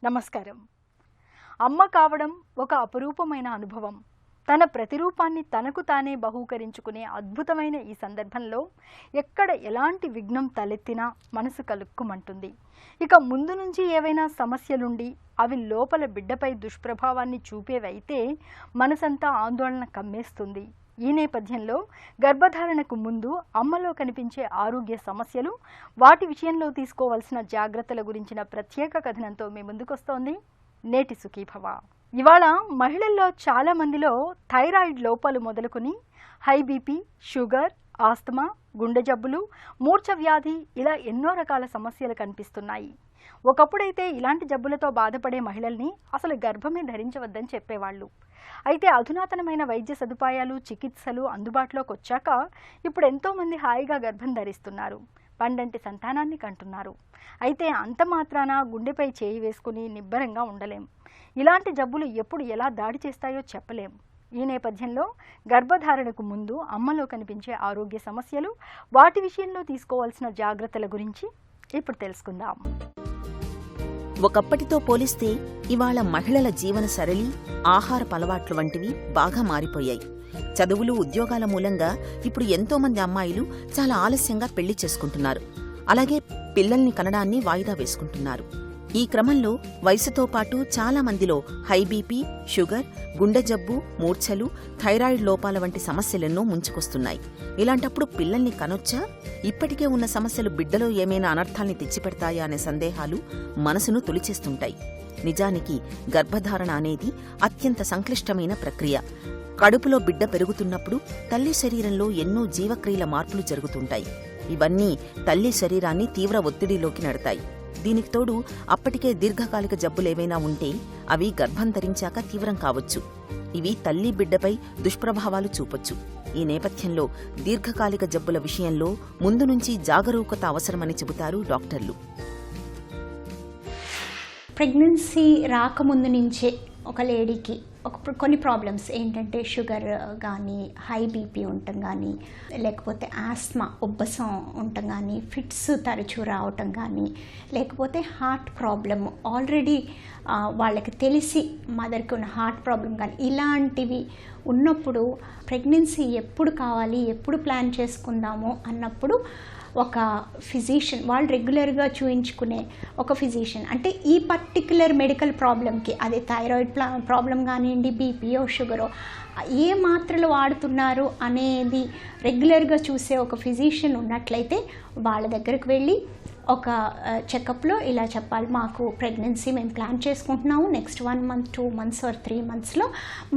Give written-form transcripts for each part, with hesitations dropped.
నమస్కారం. అమ్మ కావడం ఒక అపురూపమైన అనుభవం. తన ప్రతిరూపాన్ని తనకు తానే బహూకరించుకునే అద్భుతమైన ఈ సందర్భంలో ఎక్కడ ఎలాంటి విఘ్నం తలెత్తినా మనసు కలుక్కుమంటుంది. ఇక ముందు నుంచి ఏవైనా సమస్యలుండి అవి లోపల బిడ్డపై దుష్ప్రభావాన్ని చూపేవైతే మనసంతా ఆందోళన కమ్మేస్తుంది. ఈ నేపథ్యంలో గర్భధారణకు ముందు అమ్మలో కనిపించే ఆరోగ్య సమస్యలు, వాటి విషయంలో తీసుకోవాల్సిన జాగ్రత్తల గురించిన ప్రత్యేక కథనంతో మీ ముందుకొస్తోంది నేటి సుఖీభవ. ఇవాళ మహిళల్లో చాలా మందిలో థైరాయిడ్ లోపాలు మొదలుకొని హై బీపీ, షుగర్, ఆస్తమా, గుండె జబ్బులు, మూర్ఛ వ్యాధి ఇలా ఎన్నో రకాల సమస్యలు కనిపిస్తున్నాయి. ఒకప్పుడైతే ఇలాంటి జబ్బులతో బాధపడే మహిళల్ని అసలు గర్భమే ధరించవద్దని చెప్పేవాళ్ళు. అయితే అధునాతనమైన వైద్య సదుపాయాలు, చికిత్సలు అందుబాటులోకి వచ్చాక ఇప్పుడు ఎంతోమంది హాయిగా గర్భం ధరిస్తున్నారు, పండంటి సంతానాన్ని కంటున్నారు. అయితే అంత మాత్రాన గుండెపై చేయి వేసుకుని నిబ్బరంగా ఉండలేం. ఇలాంటి జబ్బులు ఎప్పుడు ఎలా దాడి చేస్తాయో చెప్పలేం. ఈ నేపథ్యంలో గర్భధారణకు ముందు అమ్మలో కనిపించే ఆరోగ్య సమస్యలు, వాటి విషయంలో తీసుకోవాల్సిన జాగ్రత్తల గురించి ఇప్పుడు తెలుసుకుందాం. ఒకప్పటితో పోలిస్తే ఇవాళ మహిళల జీవన సరళి, ఆహారపు అలవాట్లు వంటివి బాగా మారిపోయాయి. చదువులు, ఉద్యోగాల మూలంగా ఇప్పుడు ఎంతోమంది అమ్మాయిలు చాలా ఆలస్యంగా పెళ్లి చేసుకుంటున్నారు. అలాగే పిల్లల్ని కనడాన్ని వాయిదా వేసుకుంటున్నారు. ఈ క్రమంలో వయసుతో పాటు చాలా మందిలో హై బీపీ, షుగర్, గుండె జబ్బు, మూర్ఛలు, థైరాయిడ్ లోపాల వంటి సమస్యలెన్నో ముంచుకొస్తున్నాయి. ఇలాంటప్పుడు పిల్లల్ని కనొచ్చా? ఇప్పటికే ఉన్న సమస్యలు బిడ్డలో ఏమైనా అనర్థాల్ని తెచ్చిపెడతాయా అనే సందేహాలు మనసును తొలిచేస్తుంటాయి. నిజానికి గర్భధారణ అనేది అత్యంత సంక్లిష్టమైన ప్రక్రియ. కడుపులో బిడ్డ పెరుగుతున్నప్పుడు తల్లి శరీరంలో ఎన్నో జీవక్రియల మార్పులు జరుగుతుంటాయి. ఇవన్నీ తల్లి శరీరాన్ని తీవ్ర ఒత్తిడిలోకి నెడతాయి. దీనికి తోడు అప్పటికే దీర్ఘకాలిక జబ్బులేవైనా ఉంటే అవి గర్భం ధరించాక తీవ్రం కావచ్చు. ఇవి తల్లి బిడ్డపై దుష్ప్రభావాలు చూపొచ్చు. ఈ నేపథ్యంలో దీర్ఘకాలిక జబ్బుల విషయంలో ముందు నుంచి జాగరూకత అవసరమని చెబుతారు డాక్టర్లు. ప్రెగ్నెన్సీ రాకముందు నుంచే ఒక లేడీకి కొన్ని ప్రాబ్లమ్స్ ఏంటంటే షుగర్ కానీ, హై బీపీ ఉండటం కానీ, లేకపోతే ఆస్మా, ఉబ్బసం ఉండటం కానీ, ఫిట్స్ తరచూ రావటం కానీ, లేకపోతే హార్ట్ ప్రాబ్లమ్ ఆల్రెడీ వాళ్ళకి తెలిసి మదర్కి ఉన్న హార్ట్ ప్రాబ్లం కానీ, ఇలాంటివి ఉన్నప్పుడు ప్రెగ్నెన్సీ ఎప్పుడు కావాలి, ఎప్పుడు ప్లాన్ చేసుకుందాము అన్నప్పుడు ఒక ఫిజిషియన్, వాళ్ళు రెగ్యులర్గా చూయించుకునే ఒక ఫిజిషియన్, అంటే ఈ పర్టిక్యులర్ మెడికల్ ప్రాబ్లంకి, అదే థైరాయిడ్ ప్రాబ్లం కానివ్వండి, బీపీయో, షుగరో, ఏ మాత్రలు వాడుతున్నారు అనేది రెగ్యులర్గా చూసే ఒక ఫిజిషియన్ ఉన్నట్లయితే వాళ్ళ దగ్గరికి వెళ్ళి ఒక చెకప్లో ఇలా చెప్పాలి, మాకు ప్రెగ్నెన్సీ మేము ప్లాన్ చేసుకుంటున్నాము నెక్స్ట్ 1 month, 2 months ఆర్ 3 monthsలో,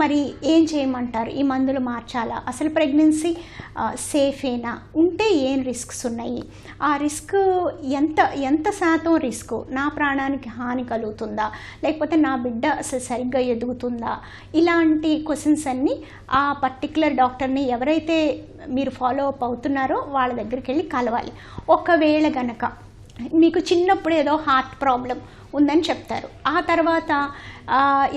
మరి ఏం చేయమంటారు, ఈ మందులు మార్చాలా, అసలు ప్రెగ్నెన్సీ సేఫేనా, ఉంటే ఏం రిస్క్స్ ఉన్నాయి, ఆ రిస్క్ ఎంత శాతం రిస్క్, నా ప్రాణానికి హాని కలుగుతుందా, లేకపోతే నా బిడ్డ అసలు సరిగ్గా ఎదుగుతుందా, ఇలాంటి క్వశ్చన్స్ అన్నీ ఆ పర్టిక్యులర్ డాక్టర్ని ఎవరైతే మీరు ఫాలో అప్ అవుతున్నారో వాళ్ళ దగ్గరికి వెళ్ళి కలవాలి. ఒకవేళ గనక మీకు చిన్నప్పుడు ఏదో హార్ట్ ప్రాబ్లం ఉందని చెప్తారు, ఆ తర్వాత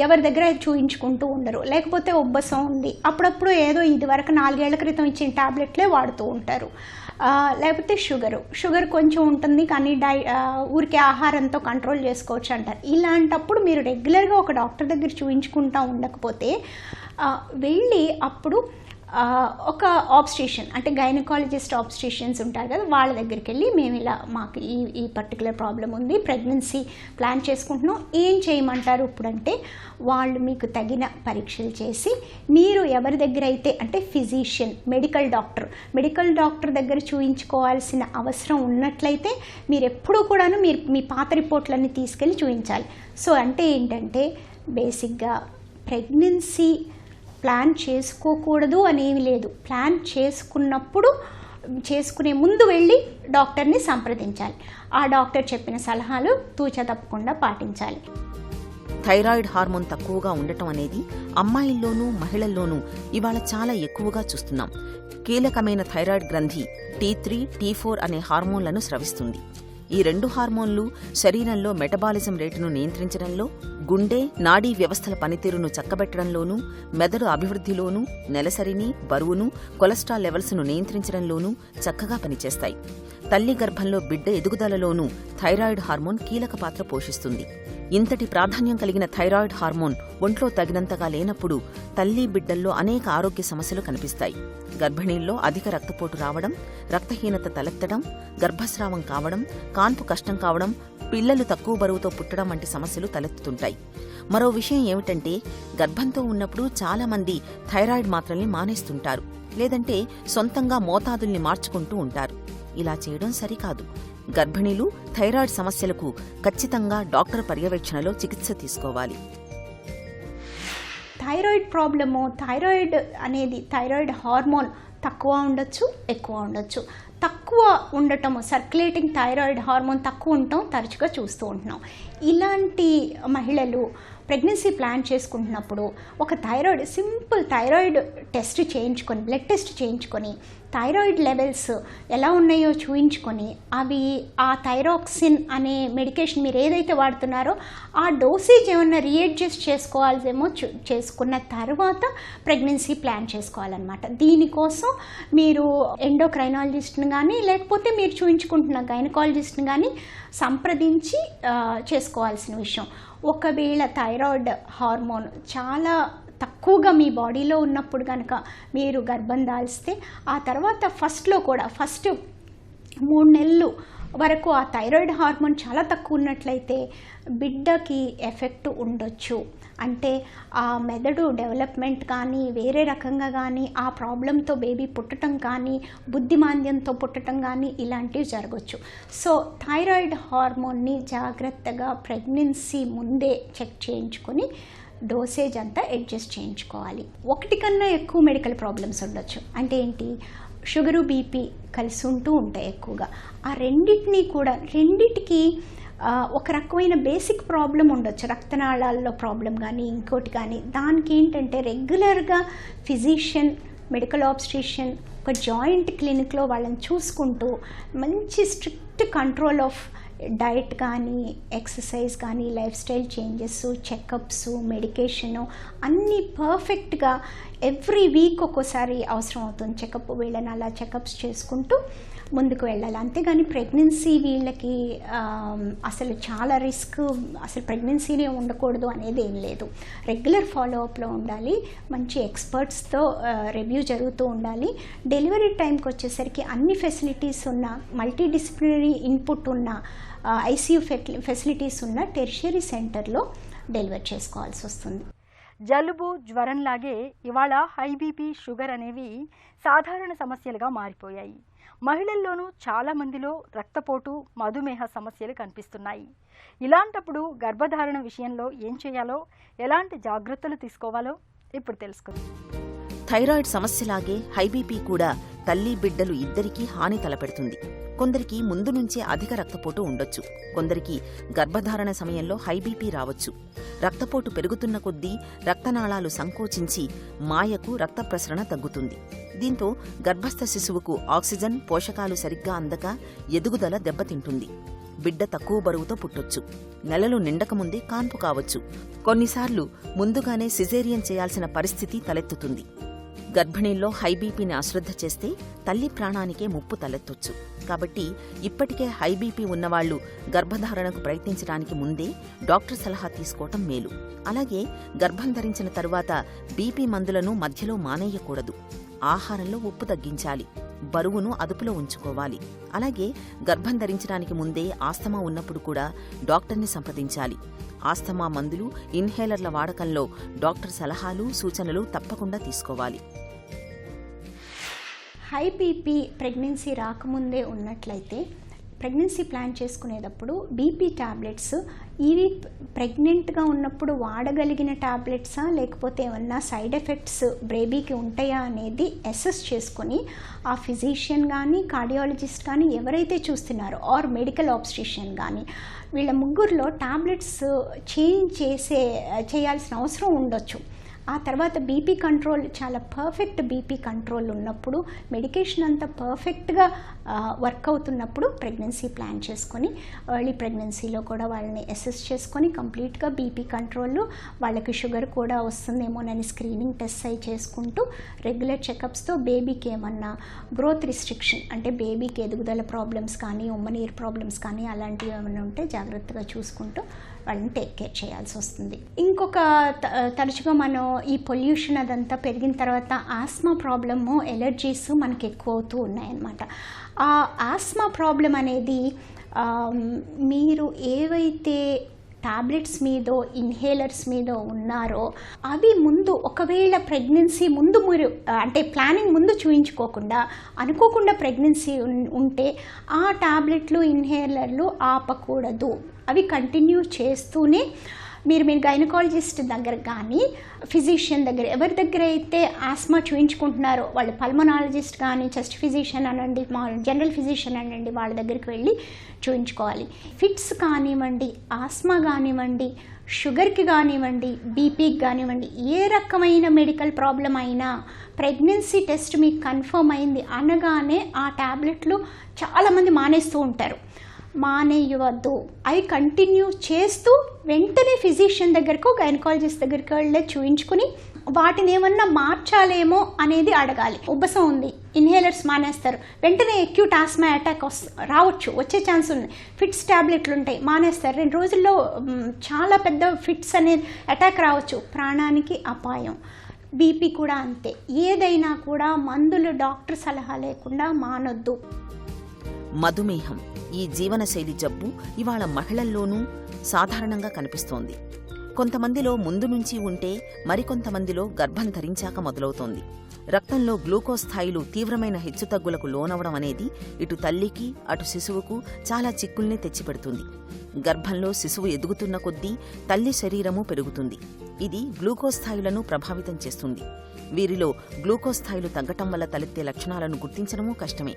ఎవరి దగ్గర చూయించుకుంటూ ఉండరు, లేకపోతే ఉబ్బసం ఉంది, అప్పుడప్పుడు ఏదో ఇదివరకు 4 ఏళ్ల క్రితం ఇచ్చిన టాబ్లెట్లే వాడుతూ ఉంటారు, లేకపోతే షుగర్ కొంచెం ఉంటుంది కానీ ఊరికే ఆహారంతో కంట్రోల్ చేసుకోవచ్చు అంటారు. ఇలాంటప్పుడు మీరు రెగ్యులర్గా ఒక డాక్టర్ దగ్గర చూయించుకుంటూ ఉండకపోతే వెళ్ళి అప్పుడు ఒక ఆబ్స్ట్రిషన్, అంటే గైనకాలజిస్ట్ ఆబ్స్ట్రిషన్స్ ఉంటారు కదా, వాళ్ళ దగ్గరికి వెళ్ళి మేము ఇలా మాకు ఈ పర్టికులర్ ప్రాబ్లం ఉంది, ప్రెగ్నెన్సీ ప్లాన్ చేసుకుంటున్నాం, ఏం చేయమంటారు ఇప్పుడంటే వాళ్ళు మీకు తగిన పరీక్షలు చేసి, మీరు ఎవరి దగ్గర అయితే, అంటే ఫిజిషియన్, మెడికల్ డాక్టర్ దగ్గర చూయించుకోవాల్సిన అవసరం ఉన్నట్లయితే మీరు ఎప్పుడూ కూడాను మీ పాత రిపోర్ట్లన్నీ తీసుకెళ్ళి చూయించాలి. సో అంటే ఏంటంటే బేసిక్గా ప్రెగ్నెన్సీ ప్లాన్ చేసుకోకూడదు అనేవి లేదు, ప్లాన్ చేసుకునే ముందు వెళ్ళి డాక్టర్ని సంప్రదించాలి, ఆ డాక్టర్ చెప్పిన సలహాలు తూచా తప్పకుండా పాటించాలి. థైరాయిడ్ హార్మోన్ తక్కువగా ఉండటం అనేది అమ్మాయిల్లోనూ మహిళల్లోనూ ఇవాళ చాలా ఎక్కువగా చూస్తున్నాం. కీలకమైన థైరాయిడ్ గ్రంథి T3, T4 అనే హార్మోన్లను స్రవిస్తుంది. ఈ 2 హార్మోన్లు శరీరంలో మెటబాలిజం రేటును నియంత్రించడంలో, గుండె, నాడీ వ్యవస్థల పనితీరును చక్కబెట్టడంలోనూ, మెదడు అభివృద్ధిలోనూ, నెలసరిని, బరువును, కొలెస్ట్రాల్ లెవెల్స్ను నియంత్రించడంలోనూ చక్కగా పనిచేస్తాయి. తల్లి గర్భంలో బిడ్డ ఎదుగుదలలోనూ థైరాయిడ్ హార్మోన్ కీలక పాత్ర పోషిస్తుంది. ఇంతటి ప్రాధాన్యం కలిగిన థైరాయిడ్ హార్మోన్ ఒంట్లో తగినంతగా లేనప్పుడు తల్లి బిడ్డల్లో అనేక ఆరోగ్య సమస్యలు కనిపిస్తాయి. గర్భిణీల్లో అధిక రక్తపోటు రావడం, రక్తహీనత తలెత్తడం, గర్భస్రావం కావడం, కాన్పు కష్టం కావడం, పిల్లలు తక్కువ బరువుతో పుట్టడం వంటి సమస్యలు తలెత్తుతుంటాయి. మరో విషయం ఏమిటంటే గర్భంతో ఉన్నప్పుడు చాలా మంది థైరాయిడ్ మాత్రల్ని మానేస్తుంటారు, లేదంటే సొంతంగా మోతాదుల్ని మార్చుకుంటూ ఉంటారు. ఇలా చేయడం సరికాదు. గర్భిణీలు థైరాయిడ్ సమస్యలకు ఖచ్చితంగా డాక్టర్ పర్యవేక్షణలో చికిత్స తీసుకోవాలి. థైరాయిడ్ ప్రాబ్లము, థైరాయిడ్ అనేది థైరాయిడ్ హార్మోన్ తక్కువ ఉండొచ్చు, ఎక్కువ ఉండొచ్చు. తక్కువ ఉండటము, సర్క్యులేటింగ్ థైరాయిడ్ హార్మోన్ తక్కువ ఉండటం తరచుగా చూస్తూ ఉంటున్నాం. ఇలాంటి మహిళలు ప్రెగ్నెన్సీ ప్లాన్ చేసుకుంటున్నప్పుడు ఒక సింపుల్ థైరాయిడ్ టెస్ట్ చేయించుకొని, బ్లడ్ టెస్ట్ చేయించుకొని, థైరాయిడ్ లెవెల్స్ ఎలా ఉన్నాయో చూయించుకొని, అవి ఆ థైరాక్సిన్ అనే మెడికేషన్ మీరు ఏదైతే వాడుతున్నారో ఆ డోసేజ్ ఏమన్నా రీఅడ్జస్ట్ చేసుకోవాల్సేమో చేసుకున్న తర్వాత ప్రెగ్నెన్సీ ప్లాన్ చేసుకోవాలన్నమాట. దీనికోసం మీరు ఎండోక్రైనాలజిస్ట్ని కానీ లేకపోతే మీరు చూయించుకుంటున్న గైనకాలజిస్ట్ని కానీ సంప్రదించి చేసుకోవాల్సిన విషయం. ఒకవేళ థైరాయిడ్ హార్మోన్ చాలా తక్కువగా మీ బాడీలో ఉన్నప్పుడు కనుక మీరు గర్భం దాల్స్తే ఆ తర్వాత ఫస్ట్ 3 నెలలు వరకు ఆ థైరాయిడ్ హార్మోన్ చాలా తక్కువ ఉన్నట్లయితే బిడ్డకి ఎఫెక్ట్ ఉండొచ్చు. అంటే ఆ మెదడు డెవలప్మెంట్ కానీ వేరే రకంగా కానీ, ఆ ప్రాబ్లంతో బేబీ పుట్టడం కానీ, బుద్ధిమాంద్యంతో పుట్టడం కానీ ఇలాంటివి జరగవచ్చు. సో థైరాయిడ్ హార్మోన్ని జాగ్రత్తగా ప్రెగ్నెన్సీ ముందే చెక్ చేయించుకొని డోసేజ్ అంతా అడ్జస్ట్ చేయించుకోవాలి. 1 కన్నా ఎక్కువ మెడికల్ ప్రాబ్లమ్స్ ఉండొచ్చు. అంటే ఏంటి, షుగరు, బీపీ కలిసి ఉంటూ ఉంటాయి ఎక్కువగా. ఆ రెండిటికి ఒక రకమైన బేసిక్ ప్రాబ్లం ఉండొచ్చు. రక్తనాళాల్లో ప్రాబ్లం కానీ ఇంకోటి కానీ. దానికి ఏంటంటే రెగ్యులర్గా ఫిజిషియన్, మెడికల్ ఆబ్స్ట్రిషియన్ ఒక జాయింట్ క్లినిక్లో వాళ్ళని చూసుకుంటూ మంచి స్ట్రిక్ట్ కంట్రోల్ ఆఫ్ డైట్ కానీ, ఎక్సర్సైజ్ కానీ, life style changes, checkups, medication అన్నీ పర్ఫెక్ట్గా ఎవ్రీ వీక్ ఒక్కోసారి అవసరం అవుతుంది చెకప్. వీళ్ళని అలా చెకప్స్ చేసుకుంటూ ముందుకు వెళ్ళాలి. అంతేగాని ప్రెగ్నెన్సీ వీళ్ళకి అసలు చాలా రిస్క్, అసలు ప్రెగ్నెన్సీనే ఉండకూడదు అనేది ఏం లేదు. రెగ్యులర్ ఫాలోఅప్లో ఉండాలి, మంచి ఎక్స్పర్ట్స్తో రివ్యూ జరుగుతూ ఉండాలి. డెలివరీ టైంకి వచ్చేసరికి అన్ని ఫెసిలిటీస్ ఉన్న, మల్టీ డిసిప్లినరీ ఇన్పుట్ ఉన్న, ఐసీయూ ఫెసిలిటీస్ ఉన్న టెర్షియరీ సెంటర్లో డెలివరీ చేసుకోవాల్సి వస్తుంది. జలుబు, జ్వరంలాగే ఇవాళ హై బీపీ, షుగర్ అనేవి సాధారణ సమస్యలుగా మారిపోయాయి. మహిళల్లోనూ చాలామందిలో రక్తపోటు, మధుమేహ సమస్యలు కనిపిస్తున్నాయి. ఇలాంటప్పుడు గర్భధారణ విషయంలో ఏం చేయాలో, ఎలాంటి జాగ్రత్తలు తీసుకోవాలో ఇప్పుడు తెలుసుకుందాం. థైరాయిడ్ సమస్యలాగే హైబీపీ కూడా తల్లి బిడ్డలు ఇద్దరికీ హాని తలపెడుతుంది. కొందరికి ముందు నుంచే అధిక రక్తపోటు ఉండొచ్చు, కొందరికి గర్భధారణ సమయంలో హైబీపీ రావచ్చు. రక్తపోటు పెరుగుతున్న కొద్దీ రక్తనాళాలు సంకోచించి మాయకు రక్త ప్రసరణ తగ్గుతుంది. దీంతో గర్భస్థ శిశువుకు ఆక్సిజన్, పోషకాలు సరిగ్గా అందక ఎదుగుదల దెబ్బతింటుంది. బిడ్డ తక్కువ బరువుతో పుట్టొచ్చు. నెలలు నిండకముందే కాన్పు కావచ్చు. కొన్నిసార్లు ముందుగానే సిజేరియన్ చేయాల్సిన పరిస్థితి తలెత్తుతుంది. గర్భిణీల్లో హైబీపీని అశ్రద్ధ చేస్తే తల్లి ప్రాణానికే ముప్పు తలెత్తొచ్చు. కాబట్టి ఇప్పటికే హైబీపీ ఉన్నవాళ్లు గర్భధారణకు ప్రయత్నించడానికి ముందే డాక్టర్ సలహా తీసుకోవటం మేలు. అలాగే గర్భం ధరించిన తరువాత బీపీ మందులను మధ్యలో మానేయకూడదు. ఆహారంలో ఉప్పు తగ్గించాలి, బరువును అదుపులో ఉంచుకోవాలి. అలాగే గర్భం ధరించడానికి ముందే ఆస్తమా ఉన్నప్పుడు కూడా డాక్టర్ని సంప్రదించాలి. ఆస్తమా మందులు, ఇన్హేలర్ల వాడకంలో డాక్టర్ సలహాలు, సూచనలు తప్పకుండా తీసుకోవాలి. హై బీపీ ప్రెగ్నెన్సీ రాకముందే ఉన్నట్లయితే ప్రెగ్నెన్సీ ప్లాన్ చేసుకునేటప్పుడు బీపీ టాబ్లెట్స్ ఇవి ప్రెగ్నెంట్గా ఉన్నప్పుడు వాడగలిగిన టాబ్లెట్సా లేకపోతే ఏమన్నా సైడ్ ఎఫెక్ట్స్ బేబీకి ఉంటాయా అనేది అసెస్ చేసుకొని ఆ ఫిజిషియన్ కానీ, కార్డియాలజిస్ట్ కానీ ఎవరైతే చూస్తున్నారో ఆర్ మెడికల్ ఆబ్స్ట్రిషియన్ కానీ వీళ్ళ ముగ్గురులో టాబ్లెట్స్ చేయాల్సిన అవసరం ఉండొచ్చు. ఆ తర్వాత బీపీ కంట్రోల్ చాలా పర్ఫెక్ట్ బీపీ కంట్రోల్ ఉన్నప్పుడు, మెడికేషన్ అంతా పర్ఫెక్ట్గా వర్క్ అవుతున్నప్పుడు ప్రెగ్నెన్సీ ప్లాన్ చేసుకొని ఎర్లీ ప్రెగ్నెన్సీలో కూడా వాళ్ళని అసెస్ చేసుకొని కంప్లీట్గా బీపీ కంట్రోల్, వాళ్ళకి షుగర్ కూడా వస్తుందేమోనని స్క్రీనింగ్ టెస్ట్ అయి చేసుకుంటూ రెగ్యులర్ చెకప్స్తో బేబీకి ఏమన్నా గ్రోత్ రిస్ట్రిక్షన్ అంటే బేబీకి ఎదుగుదల ప్రాబ్లమ్స్ కానీ, ఉమ్మనీరు ప్రాబ్లమ్స్ కానీ అలాంటివి ఏమైనా ఉంటే జాగ్రత్తగా చూసుకుంటూ వాళ్ళని టేక్ కేర్ చేయాల్సి వస్తుంది. ఇంకొక తరచుగా మనం ఈ పొల్యూషన్ అదంతా పెరిగిన తర్వాత ఆస్మా ప్రాబ్లము, ఎలర్జీస్ మనకి ఎక్కువ అవుతూ ఉన్నాయన్నమాట. ఆ ఆస్మా ప్రాబ్లం అనేది మీరు ఏవైతే టాబ్లెట్స్ మీదో ఇన్హేలర్స్ మీదో ఉన్నారో అవి ముందు ఒకవేళ ప్రెగ్నెన్సీ ముందు మీరు అంటే ప్లానింగ్ ముందు చూయించుకోకుండా అనుకోకుండా ప్రెగ్నెన్సీ ఉంటే ఆ టాబ్లెట్లు ఇన్హేలర్లు ఆపకూడదు. అవి కంటిన్యూ చేస్తూనే మీరు గైనకాలజిస్ట్ దగ్గర కానీ ఫిజిషియన్ దగ్గర ఎవరి దగ్గర అయితే ఆస్మా చూయించుకుంటున్నారో వాళ్ళు పల్మనాలజిస్ట్ కానీ చెస్ట్ ఫిజిషియన్ అనండి, జనరల్ ఫిజిషియన్ అనండి, వాళ్ళ దగ్గరికి వెళ్ళి చూయించుకోవాలి. ఫిట్స్ కానివ్వండి, ఆస్మా కానివ్వండి, షుగర్కి కానివ్వండి, బీపీకి కానివ్వండి, ఏ రకమైన మెడికల్ ప్రాబ్లం అయినా ప్రెగ్నెన్సీ టెస్ట్ మీకు కన్ఫర్మ్ అయింది అనగానే ఆ ట్యాబ్లెట్లు చాలామంది మానేస్తూ ఉంటారు. మానేయవద్దు. అవి కంటిన్యూ చేస్తూ వెంటనే ఫిజిషియన్ దగ్గరకు గైనకాలజిస్ట్ దగ్గరికి వెళ్ళి చూయించుకుని వాటిని ఏమన్నా మార్చాలేమో అనేది అడగాలి. ఉబ్బసం ఉంది, ఇన్హేలర్స్ మానేస్తారు, వెంటనే అక్యూట్ ఆస్మా అటాక్ రావచ్చు, వచ్చే ఛాన్స్ ఉంది. ఫిట్స్ ట్యాబ్లెట్లు ఉంటాయి, మానేస్తారు, 2 రోజుల్లో చాలా పెద్ద ఫిట్స్ అనేది అటాక్ రావచ్చు, ప్రాణానికి అపాయం. బీపీ కూడా అంతే. ఏదైనా కూడా మందులు డాక్టర్ సలహా లేకుండా మానొద్దు. మధుమేహం ఈ జీవనశైలి జబ్బు ఇవాళ మహిళల్లోనూ సాధారణంగా కనిపిస్తోంది. కొంతమందిలో ముందు నుంచి ఉంటే మరికొంతమందిలో గర్భం ధరించాక మొదలవుతోంది. రక్తంలో గ్లూకోజ్ స్థాయిలు తీవ్రమైన హెచ్చుతగ్గులకు లోనవడం అనేది ఇటు తల్లికి అటు శిశువుకు చాలా చిక్కుల్ని తెచ్చిపెడుతుంది. గర్భంలో శిశువు ఎదుగుతున్న కొద్దీ తల్లి శరీరము పెరుగుతుంది. ఇది గ్లూకోజ్ స్థాయిలను ప్రభావితం చేస్తుంది. వీరిలో గ్లూకోజ్ స్థాయిలు తగ్గటం వల్ల తలెత్తే లక్షణాలను గుర్తించడమూ కష్టమే.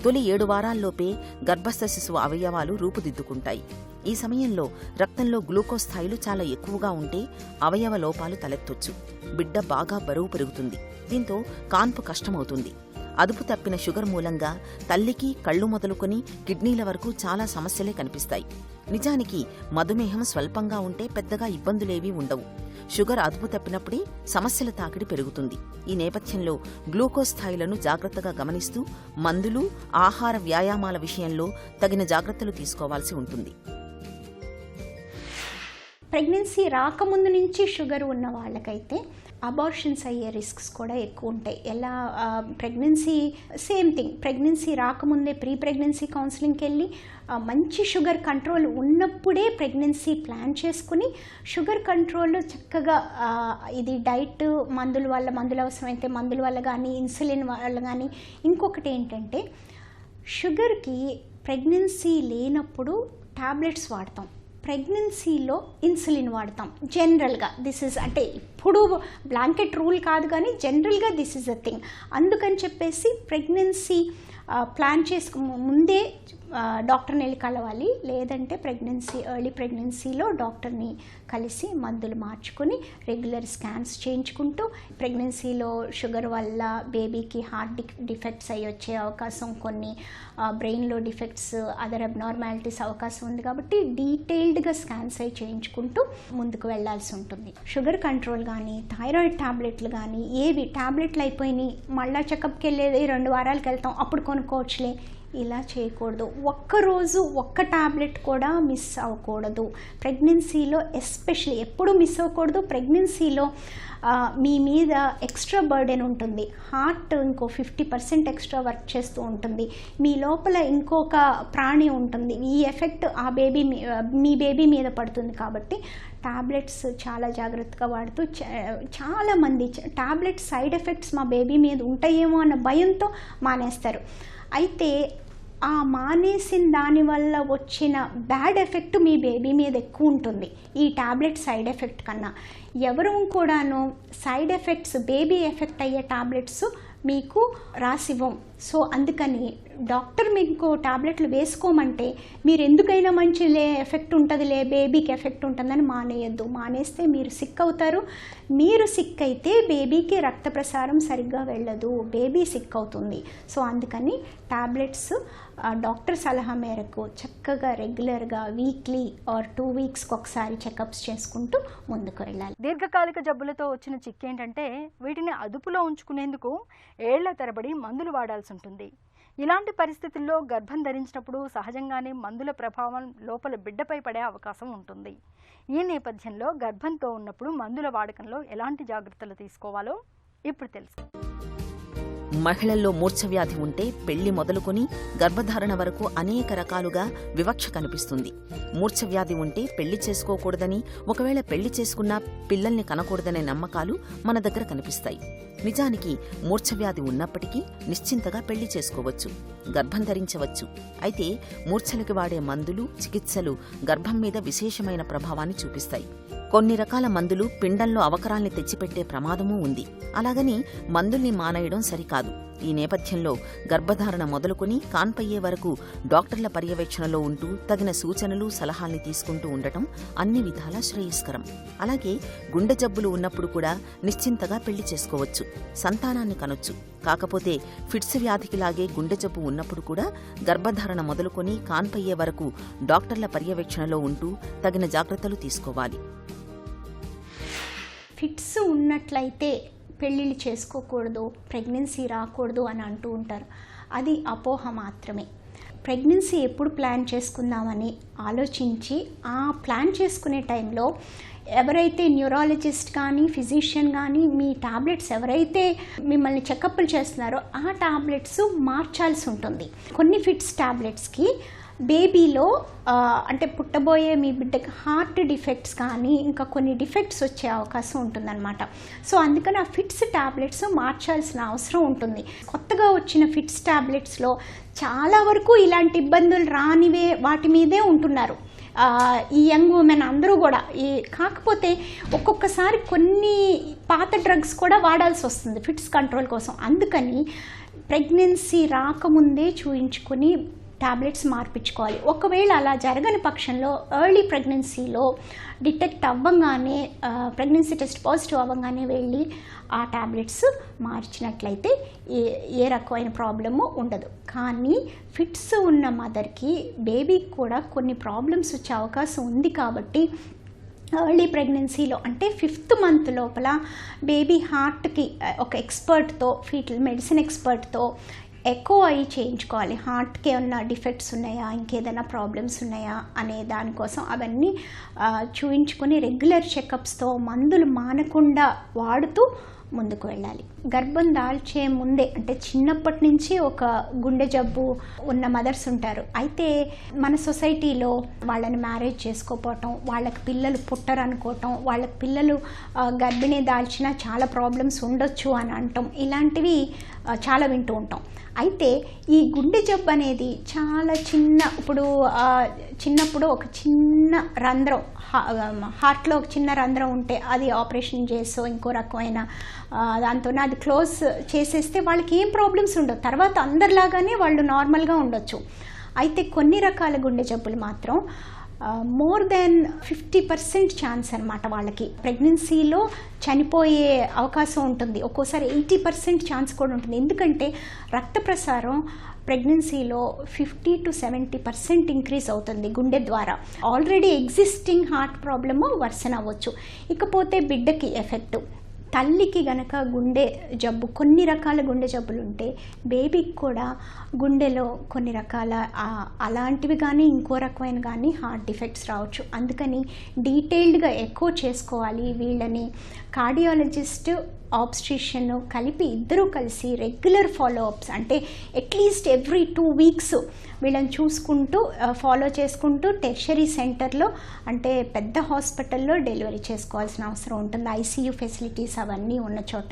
తొలి 7 వారాల్లోపే గర్భస్థ శిశువు అవయవాలు రూపుదిద్దుకుంటాయి. ఈ సమయంలో రక్తంలో గ్లూకోజ్ స్థాయిలు చాలా ఎక్కువగా ఉంటే అవయవ లోపాలు తలెత్తొచ్చు. బిడ్డ బాగా బరువు పెరుగుతుంది. దీంతో కాన్పు కష్టమవుతుంది. అదుపు తప్పిన షుగర్ మూలంగా తల్లికి కళ్ళు మొదలుకొని కిడ్నీల వరకు చాలా సమస్యలే కనిపిస్తాయి. నిజానికి మధుమేహం స్వల్పంగా ఉంటే పెద్దగా ఇబ్బందులేవీ ఉండవు. షుగర్ అదుపు తప్పినప్పుడే సమస్యల తాకిడి పెరుగుతుంది. ఈ నేపథ్యంలో గ్లూకోజ్ స్థాయిలను జాగ్రత్తగా గమనిస్తూ మందులు, ఆహార, వ్యాయామాల విషయంలో తగిన జాగ్రత్తలు తీసుకోవాల్సి ఉంటుంది. ప్రెగ్నెన్సీ రాకముందు నుంచి షుగర్ ఉన్న వాళ్ళకైతే అబార్షన్స్ అయ్యే రిస్క్స్ కూడా ఎక్కువ ఉంటాయి. ఎలా ప్రెగ్నెన్సీ సేమ్ థింగ్, ప్రెగ్నెన్సీ రాకముందే ప్రీ ప్రెగ్నెన్సీ కౌన్సిలింగ్కి వెళ్ళి మంచి షుగర్ కంట్రోల్ ఉన్నప్పుడే ప్రెగ్నెన్సీ ప్లాన్ చేసుకుని షుగర్ కంట్రోల్లో చక్కగా ఇది డైట్, మందుల అవసరమైతే మందుల వల్ల కానీ ఇన్సులిన్ వల్ల కానీ. ఇంకొకటి ఏంటంటే షుగర్కి ప్రెగ్నెన్సీ లేనప్పుడు టాబ్లెట్స్ వాడతాం, ప్రెగ్నెన్సీలో ఇన్సులిన్ వాడతాం జనరల్గా. దిస్ ఇస్ అంటే ఇప్పుడు బ్లాంకెట్ రూల్ కాదు కానీ జనరల్గా దిస్ ఇస్ అ థింగ్. అందుకని చెప్పేసి ప్రెగ్నెన్సీ ప్లాన్ చేసుకు ముందే డాక్టర్ని వెళ్ళి కలవాలి. లేదంటే ఎర్లీ ప్రెగ్నెన్సీలో డాక్టర్ని కలిసి మందులు మార్చుకొని రెగ్యులర్ స్కాన్స్ చేయించుకుంటూ, ప్రెగ్నెన్సీలో షుగర్ వల్ల బేబీకి హార్ట్ డిఫెక్ట్స్ అయ్యి వచ్చే అవకాశం, కొన్ని బ్రెయిన్లో డిఫెక్ట్స్, అదర్ అబ్నార్మాలిటీస్ అవకాశం ఉంది. కాబట్టి డీటెయిల్డ్గా స్కాన్స్ అయి చేయించుకుంటూ ముందుకు వెళ్లాల్సి ఉంటుంది. షుగర్ కంట్రోల్ కానీ థైరాయిడ్ టాబ్లెట్లు కానీ ఏవి టాబ్లెట్లు అయిపోయినాయి మళ్ళీ చెకప్కి వెళ్ళేది 2 వారాలకు వెళ్తాం అప్పుడు కొనుక్కోవచ్చులే, ఇలా చేయకూడదు. ఒక్కరోజు ఒక్క టాబ్లెట్ కూడా మిస్ అవ్వకూడదు. ప్రెగ్నెన్సీలో ఎస్పెషల్లీ ఎప్పుడు మిస్ అవ్వకూడదు. ప్రెగ్నెన్సీలో మీ మీద ఎక్స్ట్రా బర్డెన్ ఉంటుంది. హార్ట్ ఇంకో 50% ఎక్స్ట్రా వర్క్ చేస్తూ ఉంటుంది. మీ లోపల ఇంకొక ప్రాణి ఉంటుంది. ఈ ఎఫెక్ట్ మీ బేబీ మీద పడుతుంది. కాబట్టి టాబ్లెట్స్ చాలా జాగ్రత్తగా వాడుతూ, చాలామంది టాబ్లెట్ సైడ్ ఎఫెక్ట్స్ మా బేబీ మీద ఉంటాయేమో అన్న భయంతో మానేస్తారు. అయితే ఆ మానేసిన దానివల్ల వచ్చిన బ్యాడ్ ఎఫెక్ట్ మీ బేబీ మీద ఎక్కువ ఉంటుంది ఈ టాబ్లెట్ సైడ్ ఎఫెక్ట్ కన్నా. ఎవరు కూడాను సైడ్ ఎఫెక్ట్స్, బేబీ ఎఫెక్ట్ అయ్యే టాబ్లెట్స్ మీకు రాసివ్వం. సో అందుకని డాక్టర్ మీకు టాబ్లెట్లు వేసుకోమంటే మీరు ఎందుకైనా మంచిలే, ఎఫెక్ట్ ఉంటుందిలే, బేబీకి ఎఫెక్ట్ ఉంటుందని మానేయద్దు. మానేస్తే మీరు సిక్ అవుతారు. మీరు సిక్ అయితే బేబీకి రక్త ప్రసారం సరిగ్గా వెళ్ళదు, బేబీ సిక్ అవుతుంది. సో అందుకని టాబ్లెట్స్ డాక్టర్ సలహా మేరకు చక్కగా రెగ్యులర్గా వీక్లీ ఆర్ 2 వీక్స్కి ఒకసారి చెకప్స్ చేసుకుంటూ ముందుకు వెళ్ళాలి. దీర్ఘకాలిక జబ్బులతో వచ్చిన చిక్కేంటంటే వీటిని అదుపులో ఉంచుకునేందుకు ఏళ్ల తరబడి మందులు వాడాల్సి ఉంటుంది. ఇలాంటి పరిస్థితుల్లో గర్భం ధరించినప్పుడు సహజంగానే మందుల ప్రభావం లోపల బిడ్డపై పడే అవకాశం ఉంటుంది. ఈ నేపథ్యంలో గర్భంతో ఉన్నప్పుడు మందుల వాడకంలో ఎలాంటి జాగ్రత్తలు తీసుకోవాలో ఇప్పుడు తెలుసు. మహిళల్లో మూర్ఛవ్యాధి ఉంటే పెళ్లి మొదలుకొని గర్భధారణ వరకు అనేక రకాలుగా వివక్ష కనిపిస్తుంది. మూర్ఛవ్యాధి ఉంటే పెళ్లి చేసుకోకూడదని, ఒకవేళ పెళ్లి చేసుకున్నా పిల్లల్ని కనకూడదనే నమ్మకాలు మన దగ్గర కనిపిస్తాయి. నిజానికి మూర్ఛవ్యాధి ఉన్నప్పటికీ నిశ్చింతగా పెళ్లి చేసుకోవచ్చు, గర్భం ధరించవచ్చు. అయితే మూర్ఛలకి వాడే మందులు, చికిత్సలు గర్భం మీద విశేషమైన ప్రభావాన్ని చూపిస్తాయి. కొన్ని రకాల మందులు పిండంలో అవకరాల్ని తెచ్చిపెట్టే ప్రమాదమూ ఉంది. అలాగని మందుల్ని మానేయడం సరికాదు. ఈ నేపథ్యంలో గర్భధారణ మొదలుకొని కాన్పయ్యే వరకు డాక్టర్ల పర్యవేక్షణలో ఉంటూ తగిన సూచనలు, సలహాల్ని తీసుకుంటూ ఉండటం అన్ని విధాలా శ్రేయస్కరం. అలాగే గుండె జబ్బులు ఉన్నప్పుడు కూడా నిశ్చింతగా పెళ్లి చేసుకోవచ్చు, సంతానాన్ని కనొచ్చు. కాకపోతే ఫిట్స్ వ్యాధికిలాగే గుండె జబ్బు ఉన్నప్పుడు కూడా గర్భధారణ మొదలుకొని కాన్పయ్యే వరకు డాక్టర్ల పర్యవేక్షణలో ఉంటూ తగిన జాగ్రత్తలు తీసుకోవాలి. ఫిట్స్ ఉన్నట్లయితే పెళ్ళిళ్ళు చేసుకోకూడదు, ప్రెగ్నెన్సీ రాకూడదు అని అంటూ ఉంటారు. అది అపోహ మాత్రమే. ప్రెగ్నెన్సీ ఎప్పుడు ప్లాన్ చేసుకుందామని ఆలోచించి ఆ ప్లాన్ చేసుకునే టైంలో ఎవరైతే న్యూరాలజిస్ట్ కానీ, ఫిజిషియన్ కానీ మీ టాబ్లెట్స్ ఎవరైతే మిమ్మల్ని చెకప్లు చేస్తున్నారో ఆ టాబ్లెట్స్ మార్చాల్సి ఉంటుంది. కొన్ని ఫిట్స్ టాబ్లెట్స్కి బేబీలో అంటే పుట్టబోయే మీ బిడ్డకి హార్ట్ డిఫెక్ట్స్ కానీ ఇంకా కొన్ని డిఫెక్ట్స్ వచ్చే అవకాశం ఉంటుందన్నమాట. సో అందుకని ఆ ఫిట్స్ టాబ్లెట్స్ మార్చాల్సిన అవసరం ఉంటుంది. కొత్తగా వచ్చిన ఫిట్స్ టాబ్లెట్స్లో చాలా వరకు ఇలాంటి ఇబ్బందులు రానివే వాటి మీదే ఉంటున్నారు ఈ యంగ్ ఉమెన్ అందరూ కూడా. కాకపోతే ఒక్కొక్కసారి కొన్ని పాత డ్రగ్స్ కూడా వాడాల్సి వస్తుంది ఫిట్స్ కంట్రోల్ కోసం. అందుకని ప్రెగ్నెన్సీ రాకముందే చూయించుకొని టాబ్లెట్స్ మార్పించుకోవాలి. ఒకవేళ అలా జరగని పక్షంలో ఎర్లీ ప్రెగ్నెన్సీలో డిటెక్ట్ అవ్వగానే, ప్రెగ్నెన్సీ టెస్ట్ పాజిటివ్ అవ్వగానే వెళ్ళి ఆ టాబ్లెట్స్ మార్చినట్లయితే ఏ రకమైన ప్రాబ్లము ఉండదు. కానీ ఫిట్స్ ఉన్న మదర్కి, బేబీకి కూడా కొన్ని ప్రాబ్లమ్స్ వచ్చే అవకాశం ఉంది. కాబట్టి ఎర్లీ ప్రెగ్నెన్సీలో అంటే 5th మంత్ లోపల బేబీ హార్ట్కి ఒక ఎక్స్పర్ట్తో, ఫీటల్ మెడిసిన్ ఎక్స్పర్ట్తో ఎకో అయి చేయించుకోవాలి. హార్ట్కి ఏమన్నా డిఫెక్ట్స్ ఉన్నాయా, ఇంకేదైనా ప్రాబ్లమ్స్ ఉన్నాయా అనే దానికోసం అవన్నీ చూయించుకొని రెగ్యులర్ చెకప్స్తో మందులు మానకుండా వాడుతూ ముందుకు వెళ్ళాలి. గర్భం దాల్చే ముందే అంటే చిన్నప్పటి నుంచి ఒక గుండె జబ్బు ఉన్న మదర్స్ ఉంటారు. అయితే మన సొసైటీలో వాళ్ళని మ్యారేజ్ చేసుకోపోవటం, వాళ్ళకి పిల్లలు పుట్టరనుకోవటం, వాళ్ళకి పిల్లలు గర్భిణీ దాల్చినా చాలా ప్రాబ్లమ్స్ ఉండొచ్చు అని అనటం, ఇలాంటివి చాలా వింటూ ఉంటాం. అయితే ఈ గుండె జబ్బు అనేది చాలా చిన్నప్పుడు ఒక చిన్న రంధ్రం, హార్ట్లో ఒక చిన్న రంధ్రం ఉంటే అది ఆపరేషన్ చేసో ఇంకో రకమైన దాంతో అది క్లోజ్ చేసేస్తే వాళ్ళకి ఏం ప్రాబ్లమ్స్ ఉండవు. తర్వాత అందరిలాగానే వాళ్ళు నార్మల్గా ఉండొచ్చు. అయితే కొన్ని రకాల గుండె జబ్బులు మాత్రం మోర్ దెన్ 50% ఛాన్స్ అనమాట వాళ్ళకి ప్రెగ్నెన్సీలో చనిపోయే అవకాశం ఉంటుంది. ఒక్కోసారి 80% ఛాన్స్ కూడా ఉంటుంది. ఎందుకంటే రక్త ప్రసారం ప్రెగ్నెన్సీలో 50 to 70% ఇంక్రీజ్ అవుతుంది గుండె ద్వారా. Already existing heart problem worsen అవ్వచ్చు. ఇకపోతే బిడ్డకి ఎఫెక్ట్, తల్లికి గనక గుండె జబ్బు, కొన్ని రకాల గుండె జబ్బులు ఉంటే బేబీకి కూడా గుండెలో కొన్ని రకాల అలాంటివి కానీ ఇంకో రకమైన కానీ హార్ట్ డిఫెక్ట్స్ రావచ్చు. అందుకని డీటెయిల్డ్గా ఎకో చేసుకోవాలి. వీళ్ళని కార్డియాలజిస్ట్, ఆబ్స్ట్రిషియన్ కలిపి ఇద్దరూ కలిసి రెగ్యులర్ ఫాలోఅప్స్ అంటే అట్లీస్ట్ ఎవ్రీ 2 weeks వీళ్ళని చూసుకుంటూ ఫాలో చేసుకుంటూ టెర్షరీ సెంటర్లో అంటే పెద్ద హాస్పిటల్లో డెలివరీ చేసుకోవాల్సిన అవసరం ఉంటుంది. ఐసీయూ ఫెసిలిటీస్ అవన్నీ ఉన్న చోట.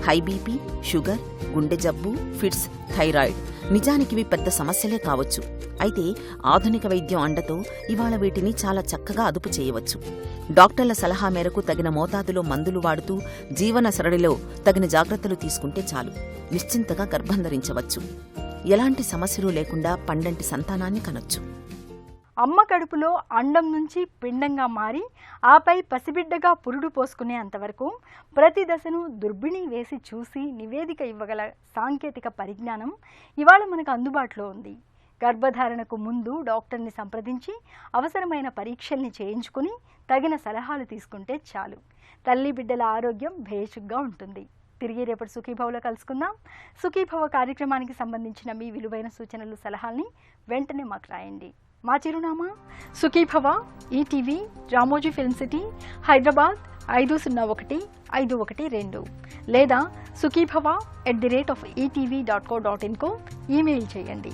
హై బీపీ, షుగర్, గుండె జబ్బు, ఫిట్స్, థైరాయిడ్ నిజానికి ఇవి పెద్ద సమస్యలే కావచ్చు. అయితే ఆధునిక వైద్యం అండతో ఇవాళ వీటిని చాలా చక్కగా అదుపు చేయవచ్చు. డాక్టర్ల సలహా మేరకు తగిన మోతాదులో మందులు వాడుతూ జీవన సరళిలో తగిన జాగ్రత్తలు తీసుకుంటే చాలు, నిశ్చింతగా గర్భం ధరించవచ్చు. ఎలాంటి సమస్యలు లేకుండా పండంటి సంతానాన్ని కనొచ్చు. అమ్మ కడుపులో అండం నుంచి పిండంగా మారి ఆపై పసిబిడ్డగా పురుడు పోసుకునే అంతవరకు ప్రతి దశను దుర్బిణి వేసి చూసి నివేదిక ఇవ్వగల సాంకేతిక పరిజ్ఞానం ఇవాళ మనకు అందుబాటులో ఉంది. గర్భధారణకు ముందు డాక్టర్ని సంప్రదించి అవసరమైన పరీక్షల్ని చేయించుకుని తగిన సలహాలు తీసుకుంటే చాలు. తల్లి బిడ్డల ఆరోగ్యం భేషుగ్గా ఉంటుంది. తిరిగి రేపటి సుఖీభవలో కలుసుకుందాం. సుఖీభవ కార్యక్రమానికి సంబంధించిన మీ విలువైన సూచనలు, సలహాల్ని వెంటనే మాకు రాయండి. మా చిరునామా Sukhibhava, ETV, Ramoji film city, Hyderabad 501512 లేదా sukhibhava@etv.co.in కు ఈమెయిల్ చేయండి.